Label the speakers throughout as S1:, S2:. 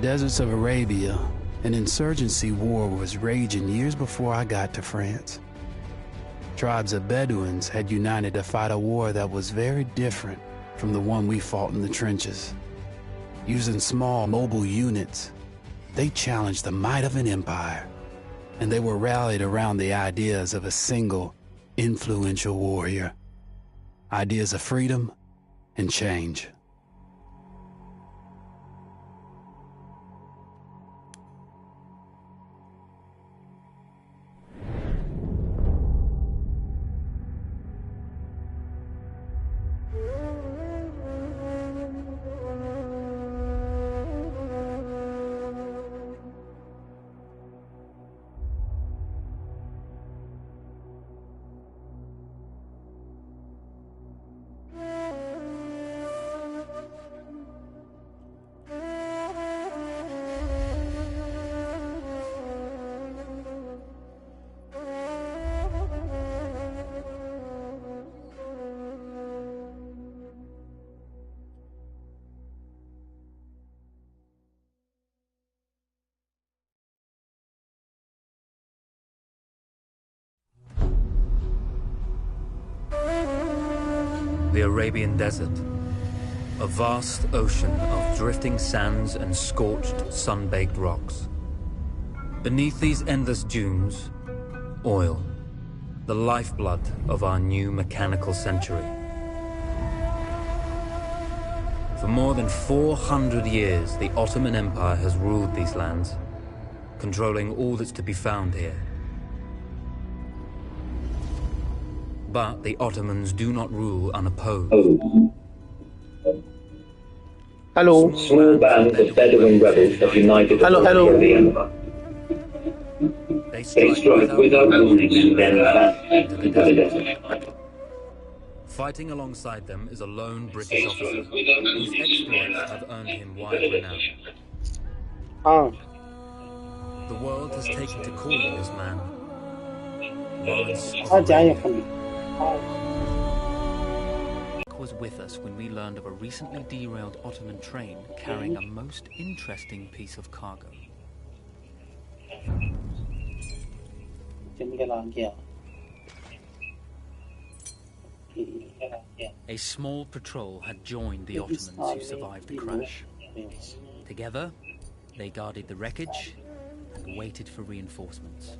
S1: deserts of Arabia, an insurgency war was raging years before I got to France. Tribes of Bedouins had united to fight a war that was very different from the one we fought in the trenches. Using small, mobile units, they challenged the might of an empire, and they were rallied around the ideas of a single, influential warrior. Ideas of freedom and change.
S2: The Arabian Desert, a vast ocean of drifting sands and scorched, sun-baked rocks. Beneath these endless dunes, oil, the lifeblood of our new mechanical century. For more than 400 years, the Ottoman Empire has ruled these lands, controlling all that's to be found here. But the Ottomans do not rule unopposed.
S3: Hello.
S4: Small bands of Bedouin rebels have united the forces of the Empire. They strike without warning and then advance into the desert.
S2: Fighting alongside them is a lone British officer, whose exploits have earned him wide renown. The world has taken to calling this man Lawrence of Arabia.
S5: Was with us when we learned of a recently derailed Ottoman train carrying a most interesting piece of cargo. A small patrol had joined the Ottomans who survived the crash. Together, they guarded the wreckage and waited for reinforcements.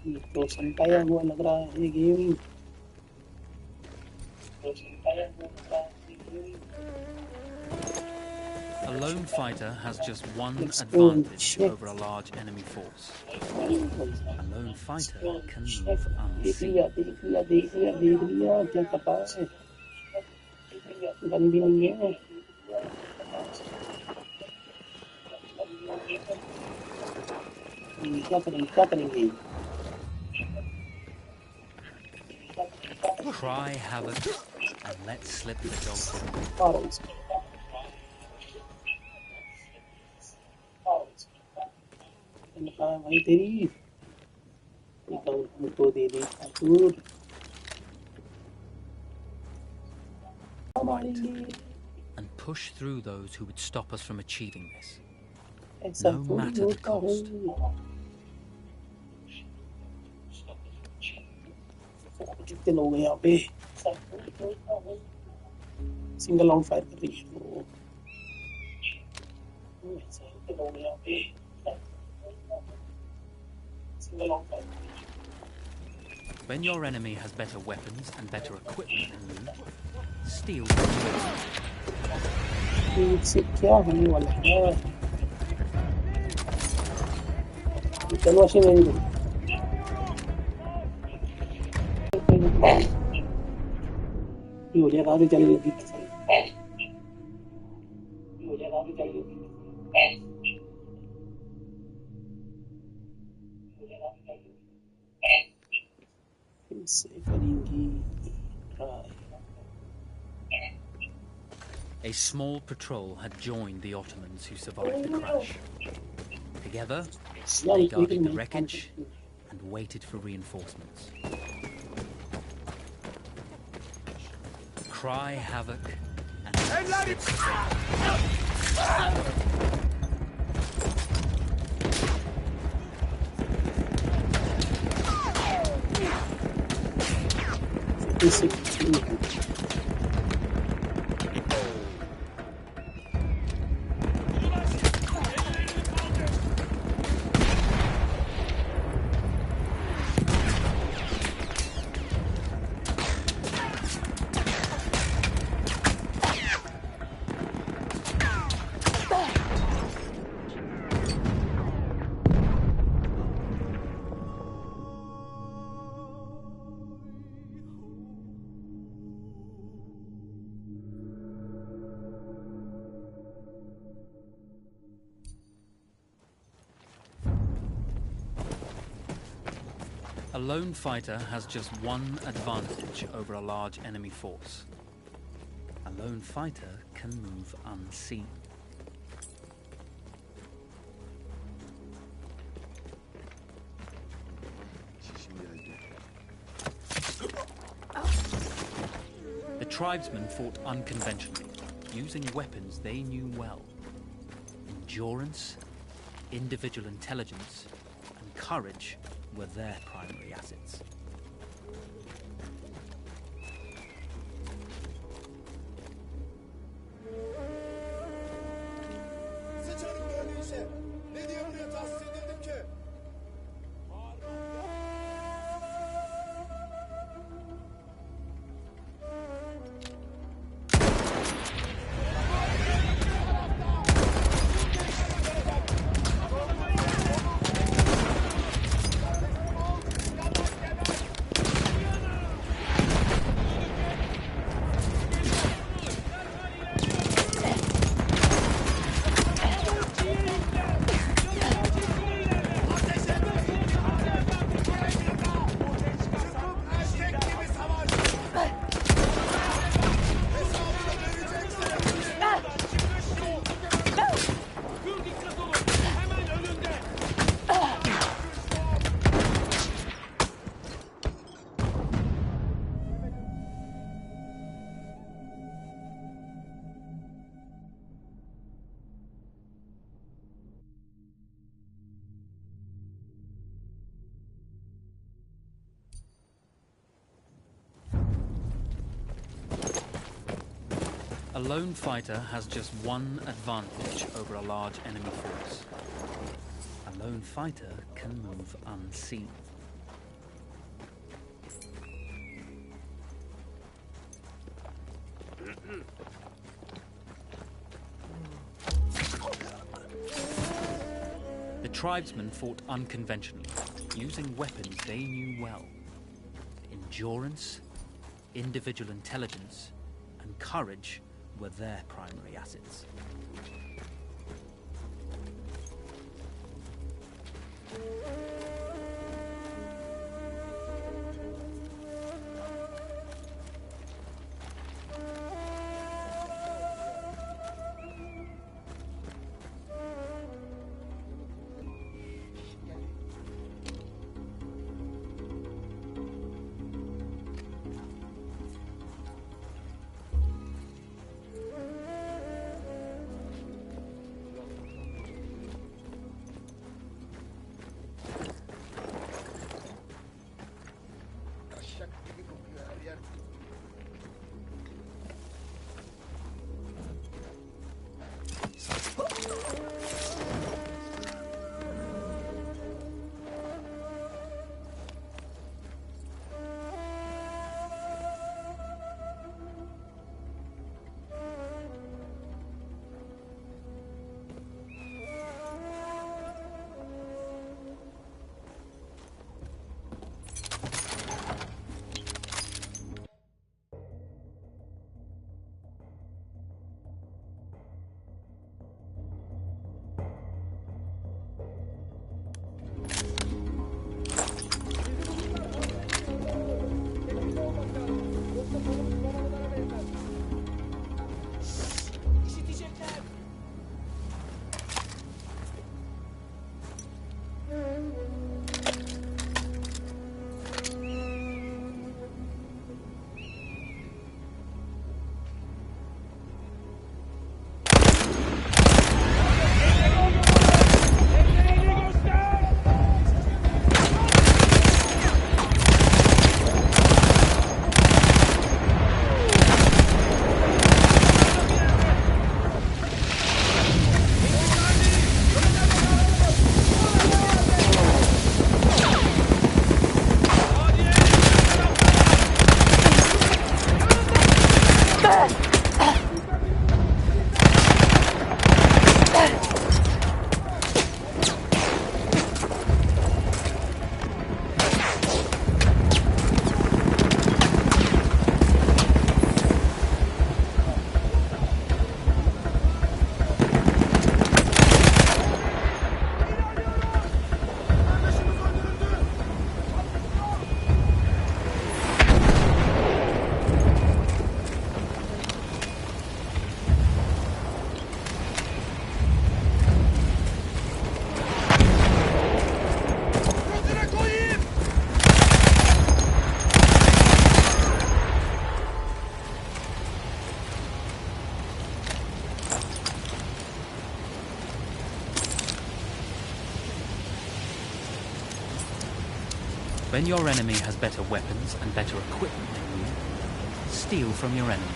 S5: A lone fighter has just one advantage over a large enemy force. A lone fighter can move unseen. Cry havoc and let slip the dog. And push through those who would stop us from achieving this, no matter the cost.
S3: Single long fire कर रही
S5: When your enemy has better weapons and better equipment than you, steal
S3: इससे क्या होने वाला है चलो अच्छे नहीं ये हो जाएगा आगे चलेगी
S5: A small patrol had joined the Ottomans who survived the crash. Together, they guarded the wreckage and waited for reinforcements. cry havoc and A lone fighter has just one advantage over a large enemy force. A lone fighter can move unseen. The tribesmen fought unconventionally, using weapons they knew well. Endurance, individual intelligence, and courage were their primary assets. A lone fighter has just one advantage over a large enemy force. A lone fighter can move unseen. The tribesmen fought unconventionally, using weapons they knew well. Endurance, individual intelligence, and courage were their primary assets. When your enemy has better weapons and better equipment than you, steal from your enemy.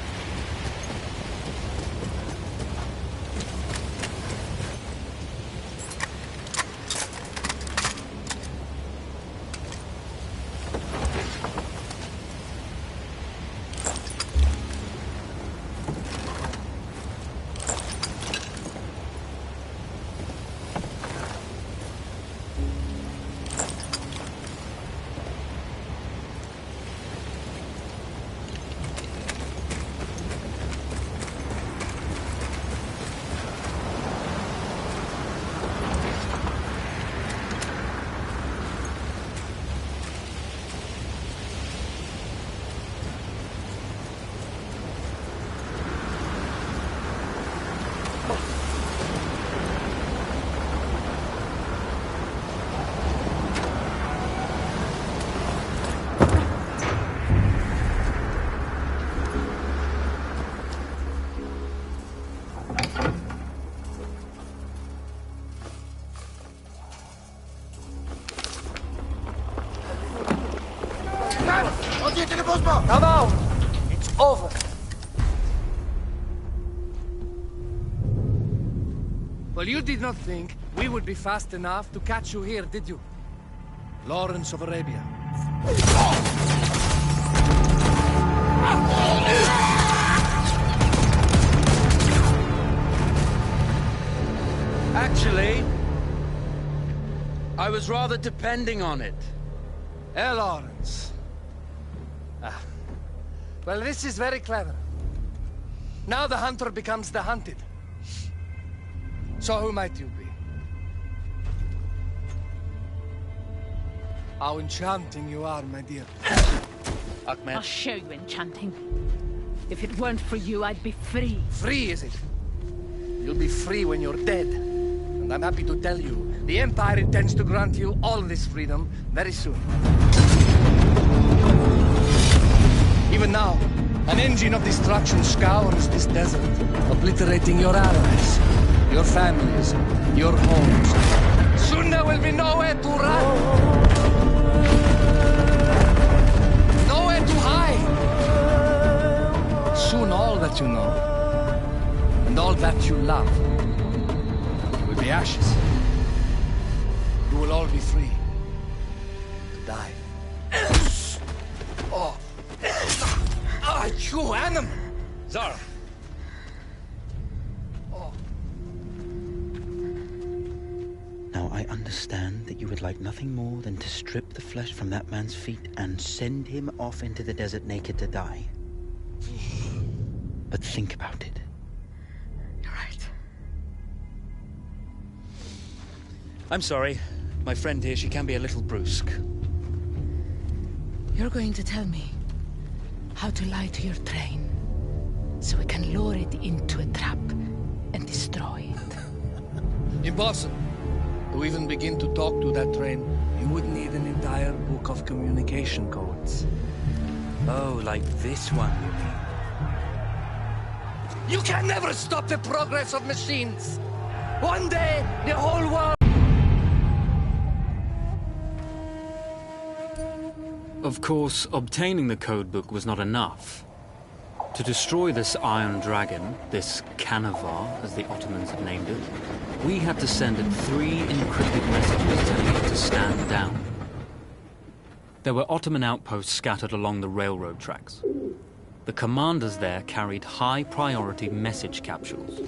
S6: Come out! It's over. Well, you did not think we would be fast enough to catch you here, did you? Lawrence of Arabia.
S7: Actually, I was rather depending on it.
S6: Lawrence. Well, this is very clever. Now the hunter becomes the hunted. So who might you be? How enchanting you are, my dear.
S7: Ahmed.
S8: I'll show you enchanting. If it weren't for you, I'd be free.
S6: Free, is it? You'll be free when you're dead. And I'm happy to tell you, the Empire intends to grant you all this freedom very soon. Even now, an engine of destruction scours this desert, obliterating your allies, your families, your homes. Soon there will be nowhere to run. Nowhere to hide. Soon all that you know, and all that you love, will be ashes. You will all be free to die. Oh. Ah, you animal!
S7: Zara!
S6: Oh.
S9: Now, I understand that you would like nothing more than to strip the flesh from that man's feet and send him off into the desert naked to die. But think about it.
S8: You're right.
S7: I'm sorry. My friend here, she can be a little brusque.
S8: You're going to tell me how to lie to your train, so we can lure it into a trap and destroy it.
S6: Impossible. To even begin to talk to that train, you would need an entire book of communication codes.
S5: Oh, like this one, you mean?
S6: You can never stop the progress of machines. One day, the whole world...
S5: Of course, obtaining the codebook was not enough. To destroy this Iron Dragon, this Canavar, as the Ottomans had named it, we had to send it 3 encrypted messages telling it to stand down. There were Ottoman outposts scattered along the railroad tracks. The commanders there carried high-priority message capsules.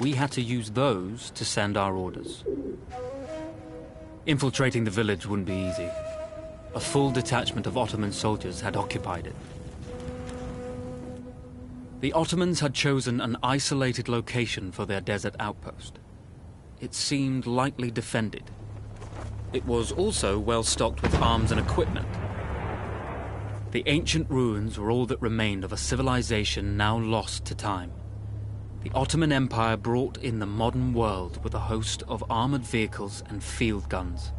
S5: We had to use those to send our orders. Infiltrating the village wouldn't be easy. A full detachment of Ottoman soldiers had occupied it. The Ottomans had chosen an isolated location for their desert outpost. It seemed lightly defended. It was also well stocked with arms and equipment. The ancient ruins were all that remained of a civilization now lost to time. The Ottoman Empire brought in the modern world with a host of armored vehicles and field guns.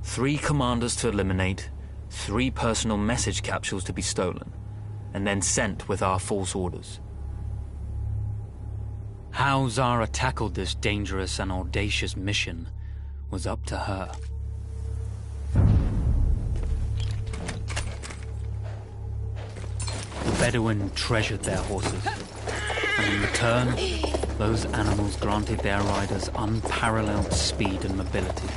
S5: 3 commanders to eliminate, 3 personal message capsules to be stolen, and then sent with our false orders. How Zara tackled this dangerous and audacious mission was up to her. The Bedouin treasured their horses, and in return, those animals granted their riders unparalleled speed and mobility.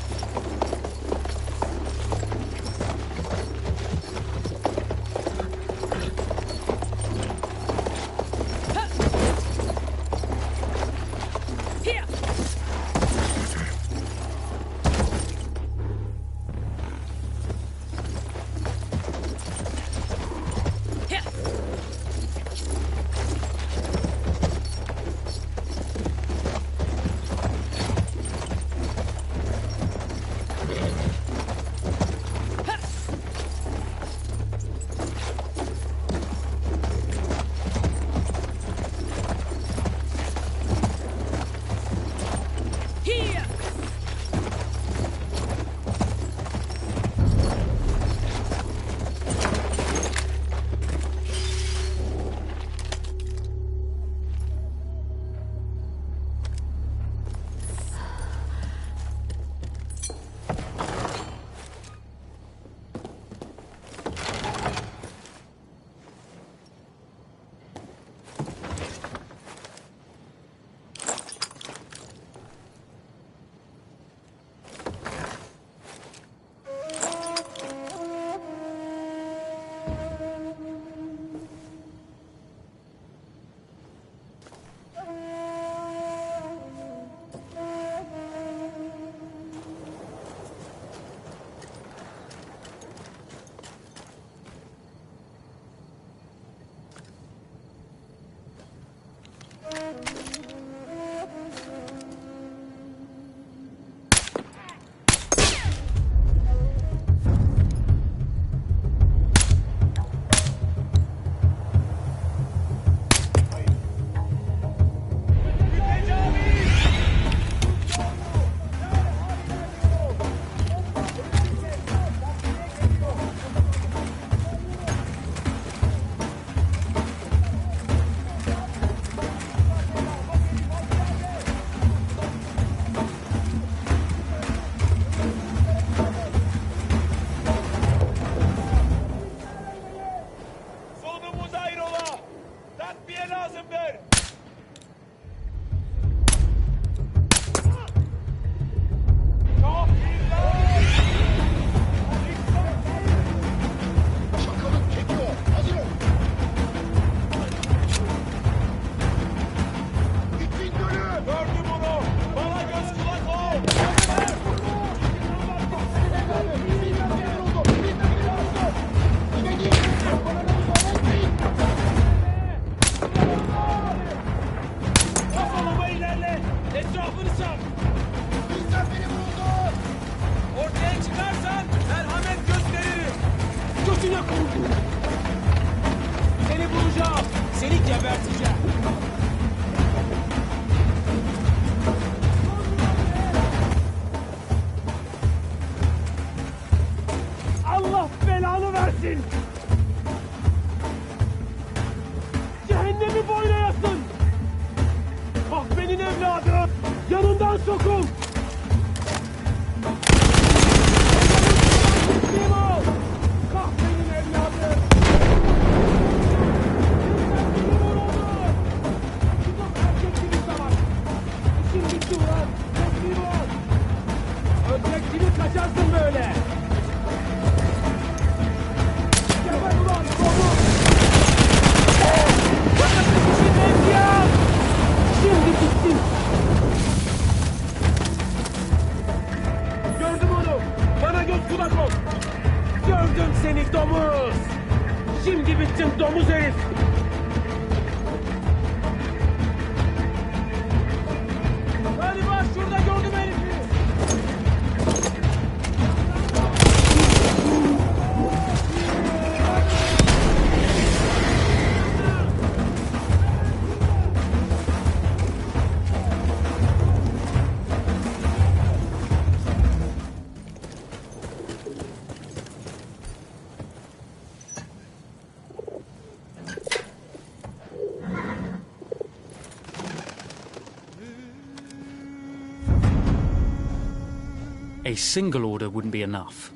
S5: A single order wouldn't be enough.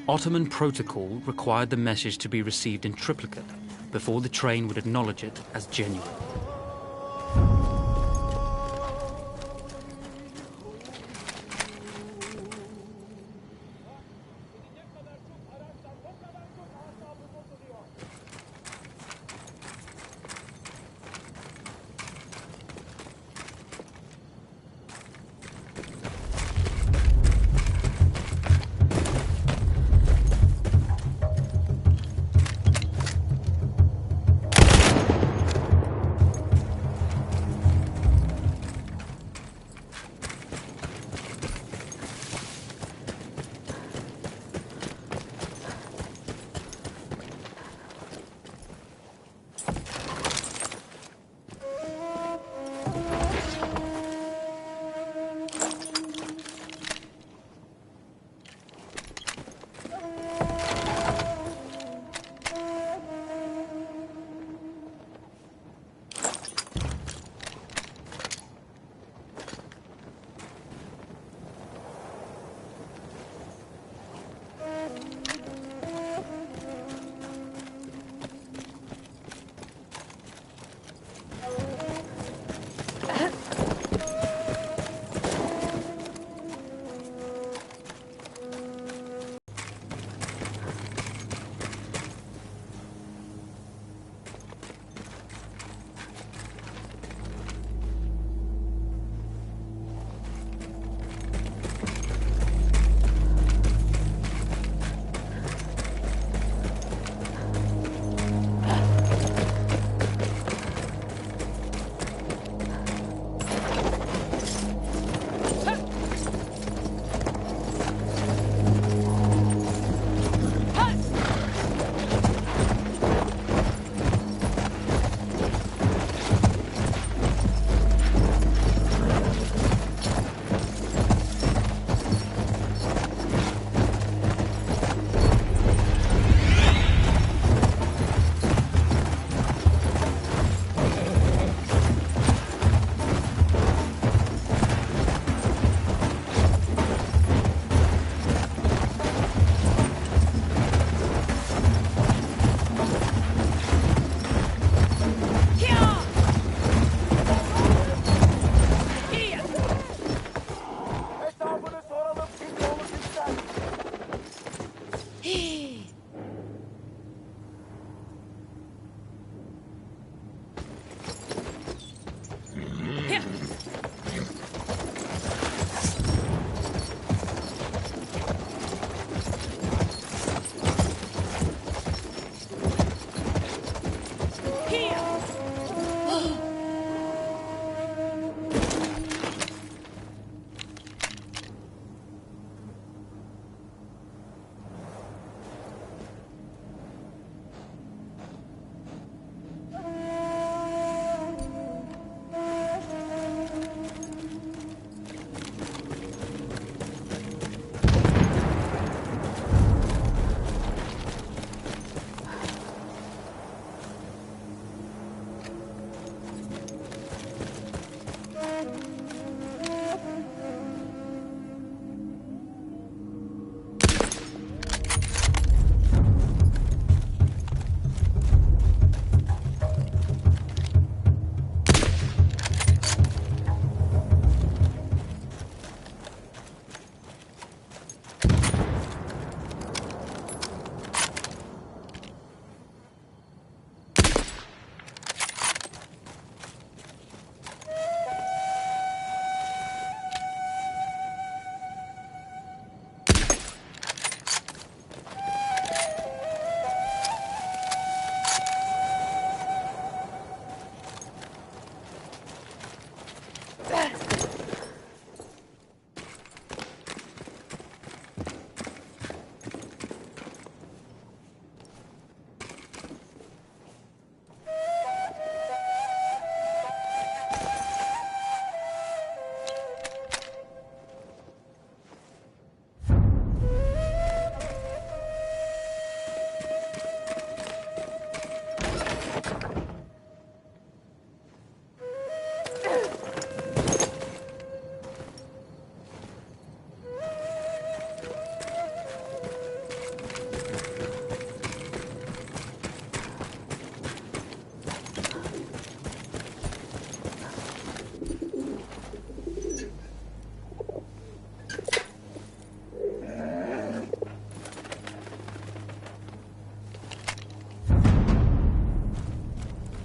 S5: Ottoman protocol required the message to be received in triplicate, before the train would acknowledge it as genuine.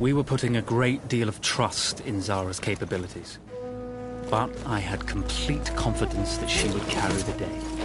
S5: We were putting a great deal of trust in Zara's capabilities, but I had complete confidence that she would carry the day.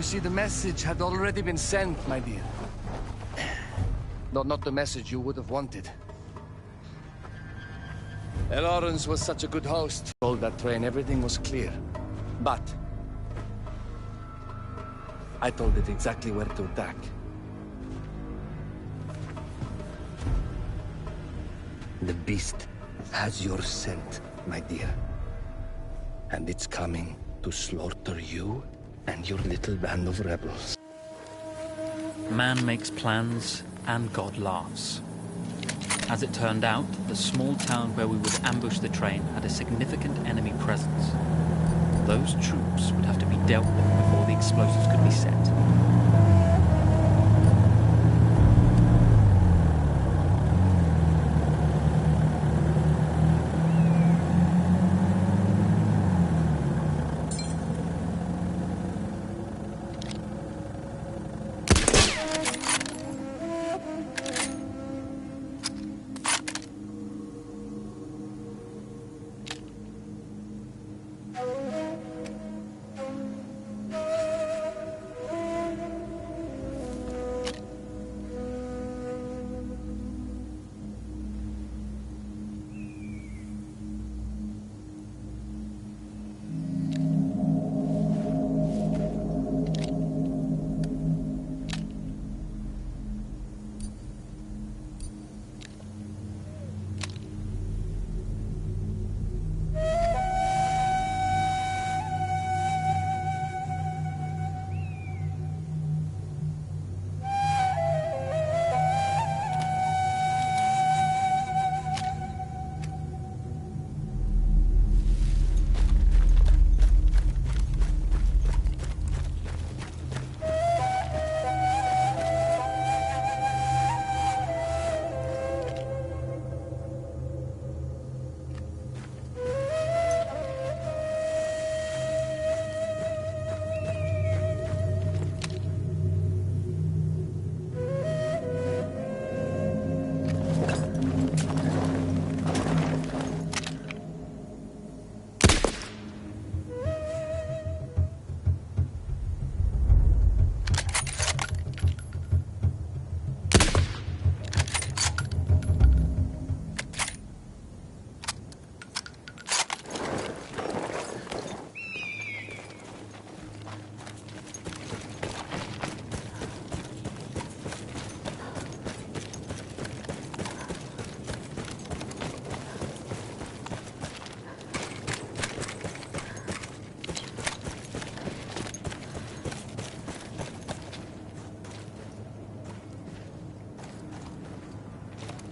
S6: you see, the message had already been sent, my dear. Not the message you would have wanted. Lawrence was such a good host. Told that train everything was clear. But I told it exactly where to attack. The beast has your scent, my dear. And it's coming to slaughter you and your little band of rebels.
S5: Man makes plans, and God laughs. As it turned out, the small town where we would ambush the train had a significant enemy presence. Those troops would have to be dealt with before the explosives could be set.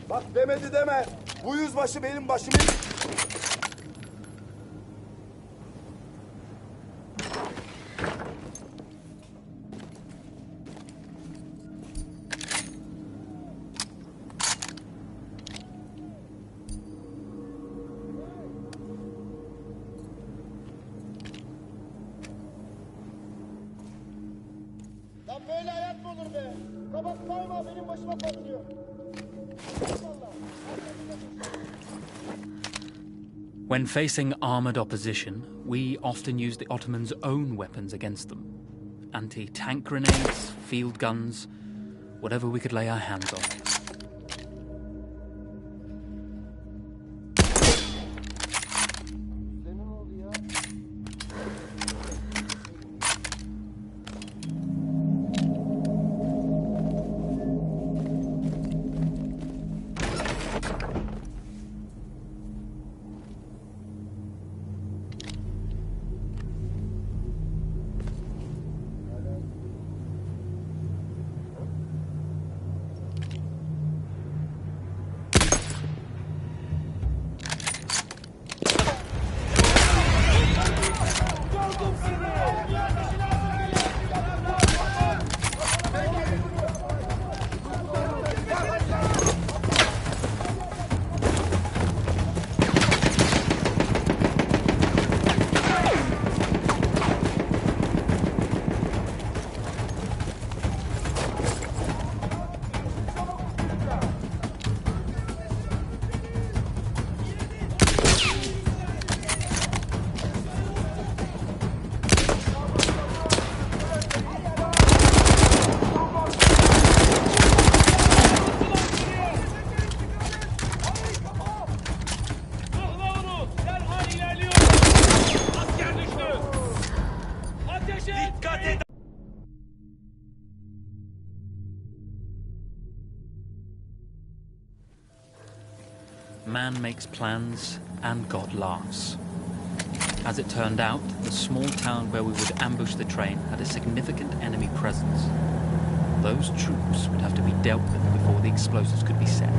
S10: Bak demedi deme. Bu yüzbaşı benim başımın...
S11: Lan böyle hayat mı olur be? Kabak sayma benim başıma patlıyor.
S5: When facing armoured opposition, we often use the Ottomans' own weapons against them. Anti-tank grenades, field guns, whatever we could lay our hands on. Man makes plans and God laughs. As it turned out, the small town where we would ambush the train had a significant enemy presence. Those troops would have to be dealt with before the explosives could be set.